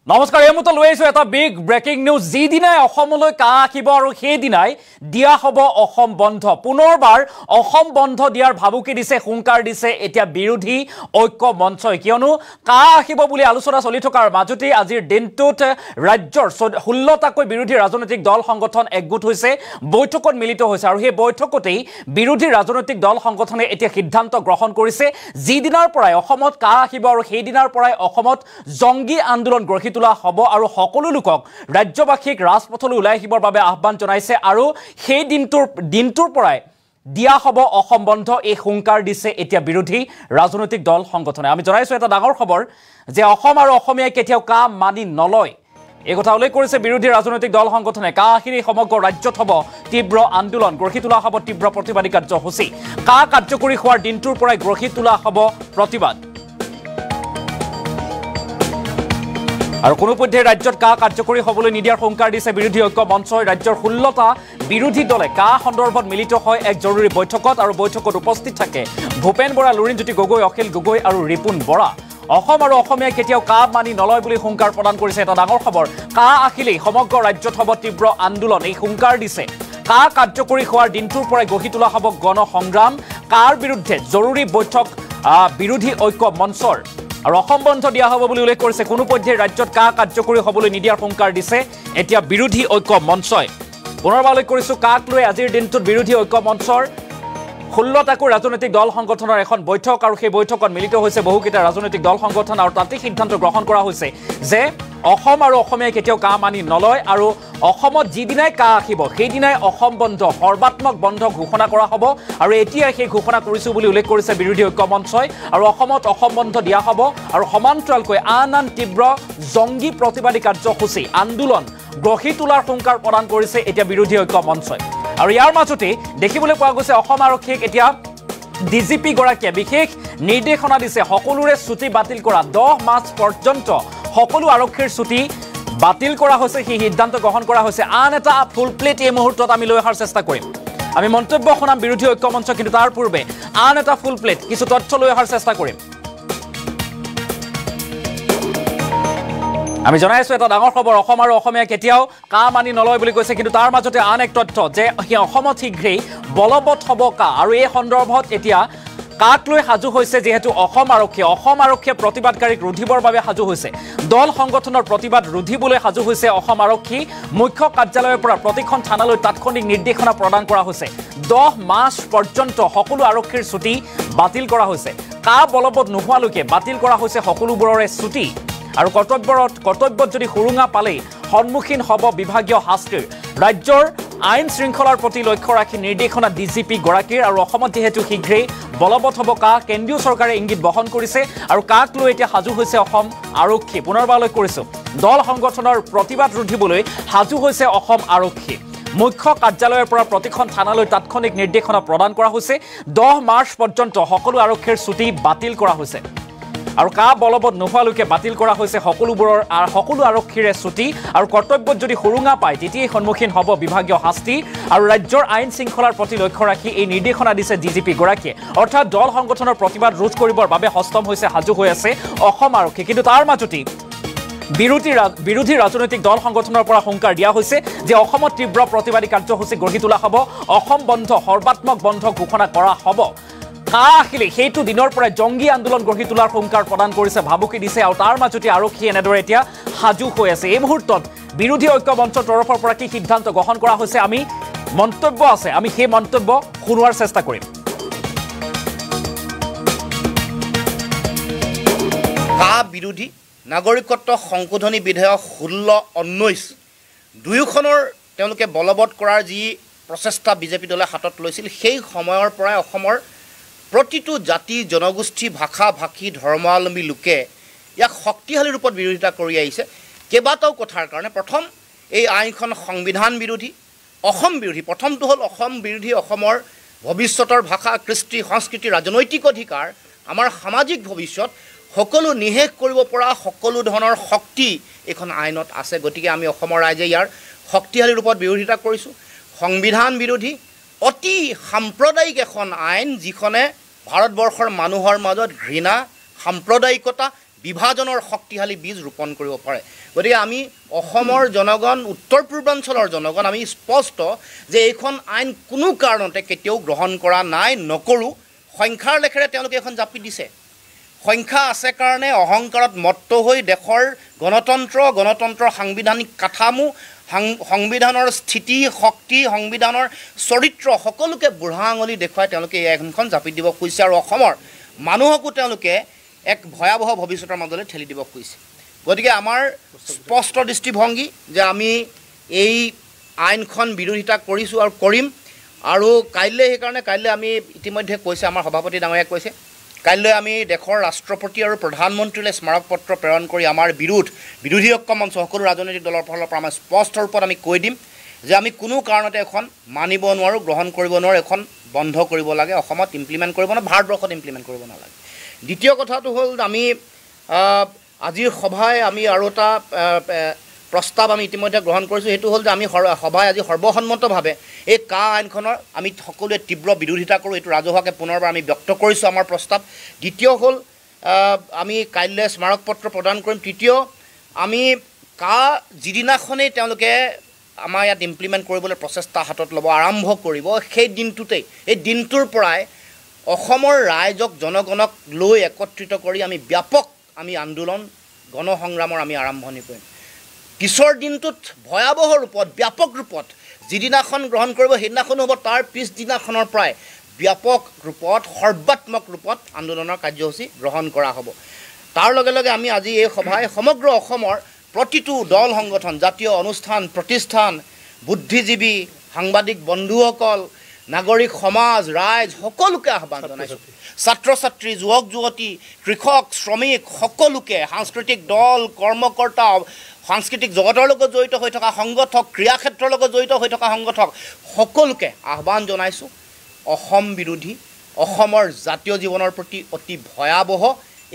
নমস্কাৰ এই মুহূৰ্তত লৈ আহিছো এটা বিগ ব্ৰেকিং নিউজ যিদিনাই অসমলৈ কা আহিব আৰু সেইদিনাই দিয়া হ'ব অসম বন্ধ পুনৰবাৰ অসম বন্ধ দিয়াৰ ভাবুকি দিছে হুংকাৰ দিছে এতিয়া বিৰোধী ঐক্য মঞ্চই কিয়নো কা আহিব বুলি আলোচনা চলি থকাৰ মাজতে আজিৰ দিনটোত ৰাজ্যৰ 16টাকৈ বিৰোধী ৰাজনৈতিক দল সংগঠন একগোট হৈছে বৈঠকত মিলিত হৈছে আৰু সেই বৈঠকতেই বিৰোধী ৰাজনৈতিক দল সংগঠনে এতিয়া সিদ্ধান্ত গ্ৰহণ কৰিছে যিদিনাৰ পৰাই অসমত কা আহিব আৰু সেইদিনাৰ পৰাই অসমত জংগী আন্দোলন গঢ়ি তোলা হ'ব আৰু সকলো লোকক ৰাজ্যবাসীক ৰাজপথলৈ ওলাই আহিবৰ বাবে আহ্বান জনাইছে আৰু সেই দিনটোৰ পৰাই দিয়া হ'ব অসম বন্ধ এই হুংকাৰ দিছে এতিয়া বিৰোধী ৰাজনৈতিক দল সংগঠনে আমি জনাইছো এটা ডাঙৰ খবৰ যে অসম আৰু অসমীয়াই কেতিয়াও কা মানি নলয় এই কথা উল্লেখ কৰিছে বিৰোধী ৰাজনৈতিক দল সংগঠনে কা আহিলে সমগ্ৰ ৰাজ্যত হ'ব তীব্ৰ আন্দোলন গঢ়ি তোলা হ'ব তীব্ৰ প্ৰতিবাদী কাৰ্যসূচী কা কাৰ্যকৰী হোৱাৰ দিনটোৰ পৰাই গঢ়ি তোলা হ'ব প্ৰতিবাদ আৰু কোনোপধ্যে ৰাজ্যত কা কাৰ্যকৰী হ'বলৈ নিদিয়াৰ হুংকাৰ দিছে বিৰোধী ঐক্য মঞ্চই ৰাজ্যৰ 16টা বিৰোধী দলে কা সন্দৰ্ভত মিলিত হয় এক জৰুৰী বৈঠকত আৰু বৈঠকত উপস্থিত থাকে ভূপেন বৰা লুৰিণজ্যোতি গগৈ অখিল গগৈ আৰু ৰিপুন বৰা অসম আৰু অসমীয়াই কেতিয়াও কা মানি নলয় বুলি হুংকাৰ প্ৰদান কৰিছে এটা ডাঙৰ খবৰ কা আহিলেই সমগ্ৰ ৰাজ্যত হ'ব তীব্ৰ আন্দোলন এই হুংকাৰ দিছে কা কাৰ্যকৰী হোৱাৰ দিনটোৰ পৰাই গঢ়ি তোলা হ'ব গণ সংগ্ৰাম কাৰ বিৰুদ্ধে জৰুৰী বৈঠক বিৰোধী ঐক্য মঞ্চৰ আৰু অসম বন্ধ দিয়া হ'ব বুলি উল্লেখ কৰিছে কোনোপধ্যে ৰাজ্যত কা কাৰ্যকৰী হ'বলৈ নিদিয়াৰ হুংকাৰ দিছে এতিয়া বিৰোধী ঐক্য মঞ্চই পুনৰবাৰ উল্লেখ কৰিছো কাক লৈ আজিৰ দিনটোত বিৰোধী ঐক্য মঞ্চৰ 16টাকৈ ৰাজনৈতিক দল সংগঠনৰ এখন বৈঠক আৰু সেই বৈঠকত মিলিত হৈছে বহুকেইটা ৰাজনৈতিক দল সংগঠন আৰু তাতে সিদ্ধান্ত গ্ৰহণ কৰা হৈছে যে অসম আৰু অসমীয়াই কেতিয়াও কা মানি নলয় আৰু অসমত যিদিনাই কা আহিব সেইদিনাই অসম বন্ধ সৰ্বাত্মক বন্ধ ঘোষণা কৰা হ'ব আৰু এতিয়াই সেই ঘোষণা কৰিছো বুলি উল্লেখ কৰিছে বিৰোধী ঐক্য মঞ্চই আৰু অসমত অসম বন্ধ দিয়া হ'ব আৰু সমান্তৰালকৈ আন তীব্ৰ জংগী প্ৰতিবাদী কাৰ্যসূচী আন্দোলন গঢ়ি তোলাৰ হুংকাৰ প্ৰদান কৰিছে এতিয়া বিৰোধী ঐক্য মঞ্চই আৰু ইয়াৰ মাজতে দেখিবলৈ পোৱা গৈছে অসম আৰক্ষীক এতিয়া ডিজিপি গৰাকীয়ে বিশেষ নিৰ্দেশনা দিছে সকলোৰে ছুটি বাতিল কৰা 10 মাৰ্চ পৰ্যন্ত সকলো আৰক্ষীৰ ছুটি বাতিল কৰা হৈছে সেই সিদ্ধান্ত গ্ৰহণ কৰা হৈছে আন এটা ফুল প্লেট এই মুহূৰ্তত আমি লৈ অহাৰ চেষ্টা কৰিম আমি মন্তব্য শুনাম বিৰোধী ঐক্য মঞ্চ কিন্তু তাৰ পূৰ্বে আন এটা ফুল প্লেট কিছু তথ্য লৈ অহাৰ চেষ্টা কৰিম আমি জনাইছো এটা ডাঙৰ খবৰ অসম আৰু অসমীয়া কেতিয়াও কা মানি নলয় বুলি কৈছে কিন্তু তাৰ মাজতে আন এক তথ্য যে অসমত শীঘ্ৰেই বলবৎ হ'ব কা আৰু এই সন্দৰ্ভত এতিয়া কাক লৈ সাজু হৈছে যেহেতু অসম আৰক্ষীয়ে প্ৰতিবাদকাৰীক ৰুধিবৰ বাবে সাজু হৈছে দল সংগঠনৰ প্ৰতিবাদ ৰুধিবলৈ সাজু হৈছে অসম আৰক্ষী মুখ্য কাৰ্যালয়ৰ পৰা প্ৰতিখন থানালৈ তাৎক্ষণিক নিৰ্দেশনা প্ৰদান কৰা হৈছে 10 মাৰ্চ পৰ্যন্ত সকলো আৰক্ষীৰ ছুটি বাতিল কৰা হৈছে কা বলবৎ নোহোৱালৈকে বাতিল কৰা হৈছে সকলোবোৰৰে ছুটি আৰু কৰ্তব্যত যদি সুৰুঙা পালেই সন্মুখীন হ'ব বিভাগীয় শাস্তিৰ ৰাজ্যৰ আইন শৃংখলাৰ প্ৰতি লক্ষ্য ৰাখি নিৰ্দেশনা ডিজিপি গৰাকীৰ আৰু অসমত যেহেতু শীঘ্ৰেই বলবৎ হ'ব কা কেন্দ্ৰীয় চৰকাৰে ইংগিত বহন কৰিছে আৰু কাক লৈ এতিয়া সাজু হৈছে অসম আৰক্ষী পুনৰবাৰ উল্লেখ কৰিছো দল সংগঠনৰ প্ৰতিবাদ ৰুধিবলৈ সাজু হৈছে অসম আৰক্ষী মুখ্য কাৰ্যালয়ৰ পৰা প্ৰতিখন থানালৈ তাৎক্ষণিক নিৰ্দেশনা প্ৰদান কৰা হৈছে 10 মাৰ্চ পৰ্যন্ত সকলো আৰক্ষীৰ ছুটি বাতিল কৰা হৈছে আৰু কা বলবৎ নোহোৱালৈকে বাতিল কৰা হৈছে সকলো আৰক্ষীৰে ছুটি আৰু কৰ্তব্যত যদি সুৰুঙা পায় তেতিয়াই সন্মুখীন হ'ব বিভাগীয় শাস্তি আৰু ৰাজ্যৰ আইন শৃংখলাৰ প্ৰতি লক্ষ্য ৰাখি এই নিৰ্দেশনা দিছে ডিজিপি গৰাকীয়ে অৰ্থাৎ দল সংগঠনৰ প্ৰতিবাদ ৰোধ কৰিবৰ বাবে সষ্টম হৈছে সাজু হৈ আছে অসম আৰক্ষী কিন্তু তাৰ মাজতে বিৰোধী ৰাজনৈতিক দল সংগঠনৰ পৰা হুংকাৰ দিয়া হৈছে যে অসমত তীব্ৰ প্ৰতিবাদী কাৰ্যসূচী গঢ়ি তোলা হ'ব অসম বন্ধ সৰ্বাত্মক বন্ধ ঘোষণা কৰা হ'ব কা আহিলে সেইটো দিনৰ পৰা জংগী আন্দোলন গঢ়ি তোলাৰ হুংকাৰ প্ৰদান কৰিছে ভাবুকি দিছে আৰু তাৰ মাজতে আৰক্ষী এনেদৰে এতিয়া সাজু হৈ আছে এই মুহূৰ্তত বিৰোধী ঐক্য মঞ্চৰ তৰফৰ পৰা কি সিদ্ধান্ত গ্ৰহণ কৰা হৈছে আমি মন্তব্য আছে আমি সেই মন্তব্য শুনোৱাৰ চেষ্টা কৰিম কা বিৰোধী নাগৰিকত্ব সংশোধনী বিধেয়ক 16-19 দুয়োখনৰ তেওঁলোকে বলবৎ কৰাৰ যি প্ৰচেষ্টা বিজেপি দলে হাতত লৈছিল সেই সময়ৰ পৰাই অসমৰ প্ৰতিটো জাতি জনগোষ্ঠী ভাষা ভাষী ধৰ্মাৱলম্বী লোকে ইয়াক শক্তিশালী ৰূপত বিৰোধিতা কৰি আহিছে কেইবাটাও কথাৰ কাৰণে প্ৰথম এই আইনখন সংবিধান বিৰোধী অসম বিৰোধী প্ৰথমটো হ'ল অসম বিৰোধী অসমৰ ভৱিষ্যতৰ ভাষা কৃষ্টি সংস্কৃতি ৰাজনৈতিক অধিকাৰ আমাৰ সামাজিক ভৱিষ্যত সকলো নিহেষ কৰিব পৰা সকলো ধৰণৰ শক্তি এখন আইনত আছে গতিকে আমি অসমৰ ৰাইজে ইয়াৰ শক্তিশালী ৰূপত বিৰোধিতা কৰিছোঁ সংবিধান বিৰোধী অতি সাম্প্ৰদায়িক এখন আইন যিখনে ভাৰতবৰ্ষৰ মানুহৰ মাজত ঘৃণা সাম্প্ৰদায়িকতা বিভাজনৰ শক্তিশালী বীজ ৰোপণ কৰিব পাৰে গতিকে আমি অসমৰ জনগণ উত্তৰ পূৰ্বাঞ্চলৰ জনগণ আমি স্পষ্ট যে এইখন আইন কোনো কাৰণতে কেতিয়াও গ্ৰহণ কৰা নাই নকৰোঁ সংখ্যাৰ লেখেৰে তেওঁলোকে এখন জাপি দিছে সংখ্যা আছে কাৰণে অহংকাৰত মত্ত হৈ দেশৰ গণতন্ত্ৰৰ সাংবিধানিক কাঠামো সংবিধানৰ স্থিতি শক্তি সংবিধানৰ চৰিত্ৰ সকলোকে বুঢ়া আঙুলি দেখুৱাই তেওঁলোকে এই আইনখন জাপি দিব খুজিছে আৰু অসমৰ মানুহকো তেওঁলোকে এক ভয়াৱহ ভৱিষ্যতৰ মাজলৈ ঠেলি দিব খুজিছে গতিকে আমাৰ স্পষ্ট দৃষ্টিভংগী যে আমি এই আইনখন বিৰোধিতা কৰিছোঁ আৰু কৰিম আৰু কাইলৈ সেইকাৰণে কাইলৈ আমি ইতিমধ্যে কৈছে আমাৰ সভাপতি ডাঙৰীয়াই কৈছে কাইলৈ আমি দেশৰ ৰাষ্ট্ৰপতি আৰু প্ৰধানমন্ত্ৰীলৈ স্মাৰক পত্ৰ প্ৰেৰণ কৰি আমাৰ বিৰোধী ঐক্য মঞ্চ সকলো ৰাজনৈতিক দলৰ ফালৰ পৰা আমাৰ স্পষ্ট ৰূপত আমি কৈ দিম যে আমি কোনো কাৰণতে এখন মানিব নোৱাৰোঁ গ্ৰহণ কৰিব নোৱাৰোঁ এখন বন্ধ কৰিব লাগে অসমত ইমপ্লিমেণ্ট কৰিব নোৱাৰে ভাৰতবৰ্ষত ইমপ্লিমেণ্ট কৰিব নালাগে দ্বিতীয় কথাটো হ'ল আমি আজিৰ সভাই আমি আৰু এটা প্ৰস্তাৱ আমি ইতিমধ্যে গ্ৰহণ কৰিছোঁ সেইটো হ'ল যে আমি সভাই আজি সৰ্বসন্মতভাৱে এই আইনখনৰ আমি সকলোৱে তীব্ৰ বিৰোধিতা কৰোঁ এইটো ৰাজহুৱাকৈ পুনৰবাৰ আমি ব্যক্ত কৰিছোঁ আমাৰ প্ৰস্তাৱ দ্বিতীয় হ'ল আমি কাইলৈ স্মাৰক পত্ৰ প্ৰদান কৰিম তৃতীয় আমি যিদিনাখনেই তেওঁলোকে আমাৰ ইয়াত ইমপ্লিমেণ্ট কৰিবলৈ প্ৰচেষ্টা হাতত ল'ব আৰম্ভ কৰিব সেই দিনটোতেই এই দিনটোৰ পৰাই অসমৰ ৰাইজক জনগণক লৈ একত্ৰিত কৰি আমি ব্যাপক আমি আন্দোলন গণসংগ্ৰামৰ আমি আৰম্ভণি কৰিম পিছৰ দিনটোত ভয়াৱহ ৰূপত ব্যাপক ৰূপত যিদিনাখন গ্ৰহণ কৰিব সেইদিনাখনো হ'ব তাৰ পিছদিনাখনৰ পৰাই ব্যাপক ৰূপত সৰ্বাত্মক ৰূপত আন্দোলনৰ কাৰ্যসূচী গ্ৰহণ কৰা হ'ব তাৰ লগে লগে আমি আজি এই সভাই সমগ্ৰ অসমৰ প্ৰতিটো দল সংগঠন জাতীয় অনুষ্ঠান প্ৰতিষ্ঠান বুদ্ধিজীৱী সাংবাদিক বন্ধুসকল নাগৰিক সমাজ ৰাইজ সকলোকে আহ্বান জনাইছোঁ ছাত্ৰ ছাত্ৰী যুৱক যুৱতী কৃষক শ্ৰমিক সকলোকে সাংস্কৃতিক দল কৰ্মকৰ্তা সাংস্কৃতিক জগতৰ লগত জড়িত হৈ থকা সংগঠক ক্ৰীড়া ক্ষেত্ৰৰ লগত জড়িত হৈ থকা সংগঠক সকলোকে আহ্বান জনাইছোঁ অসম বিৰোধী অসমৰ জাতীয় জীৱনৰ প্ৰতি অতি ভয়াৱহ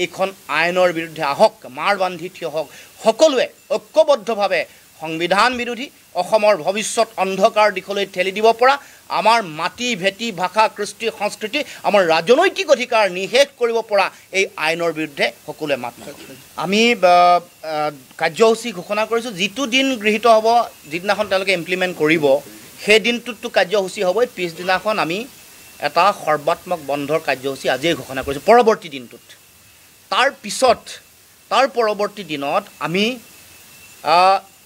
এইখন আইনৰ বিৰুদ্ধে আহক মাৰ বান্ধি থিয় হওক সকলোৱে ঐক্যবদ্ধভাৱে সংবিধান বিৰোধী অসমৰ ভৱিষ্যত অন্ধকাৰ দিশলৈ ঠেলি দিব পৰা আমাৰ মাটি ভেটি ভাষা কৃষ্টি সংস্কৃতি আমাৰ ৰাজনৈতিক অধিকাৰ নিষেধ কৰিব পৰা এই আইনৰ বিৰুদ্ধে সকলোৱে মাত মাতিম আমি কাৰ্যসূচী ঘোষণা কৰিছোঁ যিটো দিন গৃহীত হ'ব যিদিনাখন তেওঁলোকে ইমপ্লিমেণ্ট কৰিব সেই দিনটোততো কাৰ্যসূচী হ'বই পিছদিনাখন আমি এটা সৰ্বাত্মক বন্ধৰ কাৰ্যসূচী আজিয়ে ঘোষণা কৰিছোঁ পৰৱৰ্তী দিনটোত তাৰ পৰৱৰ্তী দিনত আমি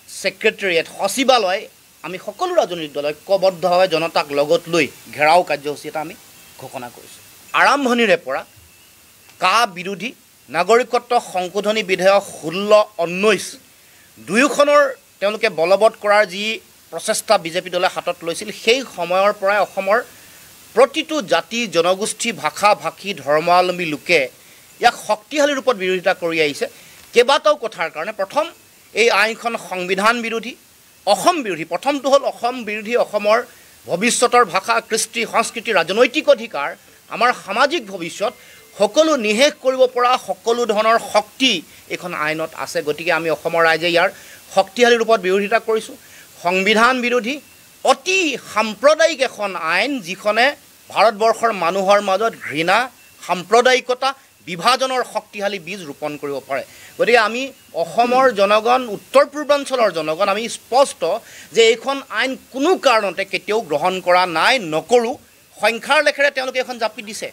ছেক্ৰেটেৰিয়েট সচিবালয় আমি সকলো ৰাজনৈতিক দল ঐক্যবদ্ধভাৱে জনতাক লগত লৈ ঘেৰাও কাৰ্যসূচী এটা আমি ঘোষণা কৰিছোঁ আৰম্ভণিৰে পৰা বিৰোধী নাগৰিকত্ব সংশোধনী বিধেয়ক 16-19 দুয়োখনৰ তেওঁলোকে বলবৎ কৰাৰ যি প্ৰচেষ্টা বিজেপি দলে হাতত লৈছিল সেই সময়ৰ পৰাই অসমৰ প্ৰতিটো জাতি জনগোষ্ঠী ভাষা ভাষী ধৰ্মাৱলম্বী লোকে ইয়াক শক্তিশালী ৰূপত বিৰোধিতা কৰি আহিছে কেইবাটাও কথাৰ কাৰণে প্ৰথম এই আইনখন সংবিধান বিৰোধী অসম বিৰোধী প্ৰথমটো হ'ল অসম বিৰোধী অসমৰ ভৱিষ্যতৰ ভাষা কৃষ্টি সংস্কৃতি ৰাজনৈতিক অধিকাৰ আমাৰ সামাজিক ভৱিষ্যত সকলো নিষেধ কৰিব পৰা সকলো ধৰণৰ শক্তি এইখন আইনত আছে গতিকে আমি অসমৰ ৰাইজে ইয়াৰ শক্তিশালী ৰূপত বিৰোধিতা কৰিছোঁ সংবিধান বিৰোধী অতি সাম্প্ৰদায়িক এখন আইন যিখনে ভাৰতবৰ্ষৰ মানুহৰ মাজত ঘৃণা সাম্প্ৰদায়িকতা বিভাজনৰ শক্তিশালী বীজ ৰোপণ কৰিব পাৰে গতিকে আমি অসমৰ জনগণ উত্তৰ পূৰ্বাঞ্চলৰ জনগণ আমি স্পষ্ট যে এইখন আইন কোনো কাৰণতে কেতিয়াও গ্ৰহণ কৰা নাই নকৰোঁ সংখ্যাৰ লেখেৰে তেওঁলোকে এখন জাপি দিছে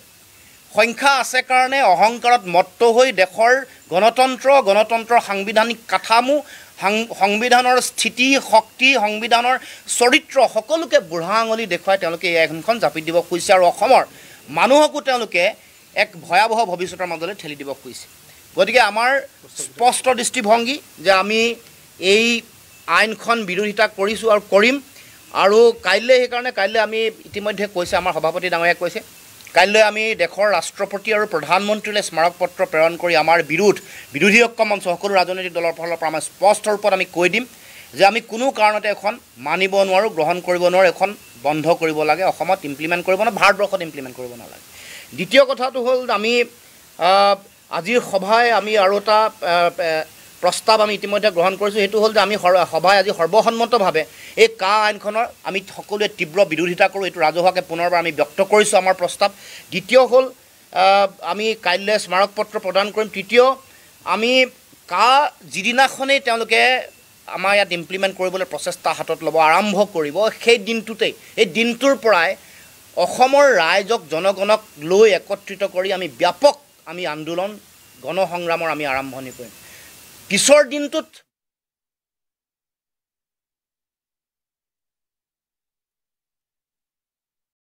সংখ্যা আছে কাৰণে অহংকাৰত মত্ত হৈ দেশৰ গণতন্ত্ৰৰ সাংবিধানিক কাঠামো সংবিধানৰ স্থিতি শক্তি সংবিধানৰ চৰিত্ৰ সকলোকে বুঢ়া আঙুলি দেখুৱাই তেওঁলোকে এই আইনখন জাপি দিব খুজিছে আৰু অসমৰ মানুহকো তেওঁলোকে এক ভয়াৱহ ভৱিষ্যতৰ মাজলৈ ঠেলি দিব খুজিছে গতিকে আমাৰ স্পষ্ট দৃষ্টিভংগী যে আমি এই আইনখন বিৰোধিতা কৰিছোঁ আৰু কৰিম আৰু কাইলৈ সেইকাৰণে কাইলৈ আমি ইতিমধ্যে কৈছে আমাৰ সভাপতি ডাঙৰীয়াই কৈছে কাইলৈ আমি দেশৰ ৰাষ্ট্ৰপতি আৰু প্ৰধানমন্ত্ৰীলৈ স্মাৰক পত্ৰ প্ৰেৰণ কৰি আমাৰ বিৰোধী ঐক্য মঞ্চ সকলো ৰাজনৈতিক দলৰ ফালৰ পৰা আমাৰ স্পষ্ট ৰূপত আমি কৈ দিম যে আমি কোনো কাৰণতে এখন মানিব নোৱাৰোঁ গ্ৰহণ কৰিব নোৱাৰোঁ এখন বন্ধ কৰিব লাগে অসমত ইমপ্লিমেণ্ট কৰিব নোৱাৰে ভাৰতবৰ্ষত ইমপ্লিমেণ্ট কৰিব নালাগে দ্বিতীয় কথাটো হ'ল আমি আজিৰ সভাই আমি আৰু এটা প্ৰস্তাৱ আমি ইতিমধ্যে গ্ৰহণ কৰিছোঁ সেইটো হ'ল যে আমি সভাই আজি সৰ্বসন্মতভাৱে এই আইনখনৰ আমি সকলোৱে তীব্ৰ বিৰোধিতা কৰোঁ এইটো ৰাজহুৱাকৈ পুনৰবাৰ আমি ব্যক্ত কৰিছোঁ আমাৰ প্ৰস্তাৱ দ্বিতীয় হ'ল আমি কাইলৈ স্মাৰক পত্ৰ প্ৰদান কৰিম তৃতীয় আমি কা যিদিনাখনেই তেওঁলোকে আমাৰ ইয়াত ইমপ্লিমেণ্ট কৰিবলৈ প্ৰচেষ্টা হাতত ল'ব আৰম্ভ কৰিব সেই দিনটোতেই এই দিনটোৰ পৰাই অসমৰ ৰাইজক জনগণক লৈ একত্ৰিত কৰি আমি ব্যাপক আমি আন্দোলন গণসংগ্ৰামৰ আমি আৰম্ভণি কৰিম। পিছৰ দিনটোত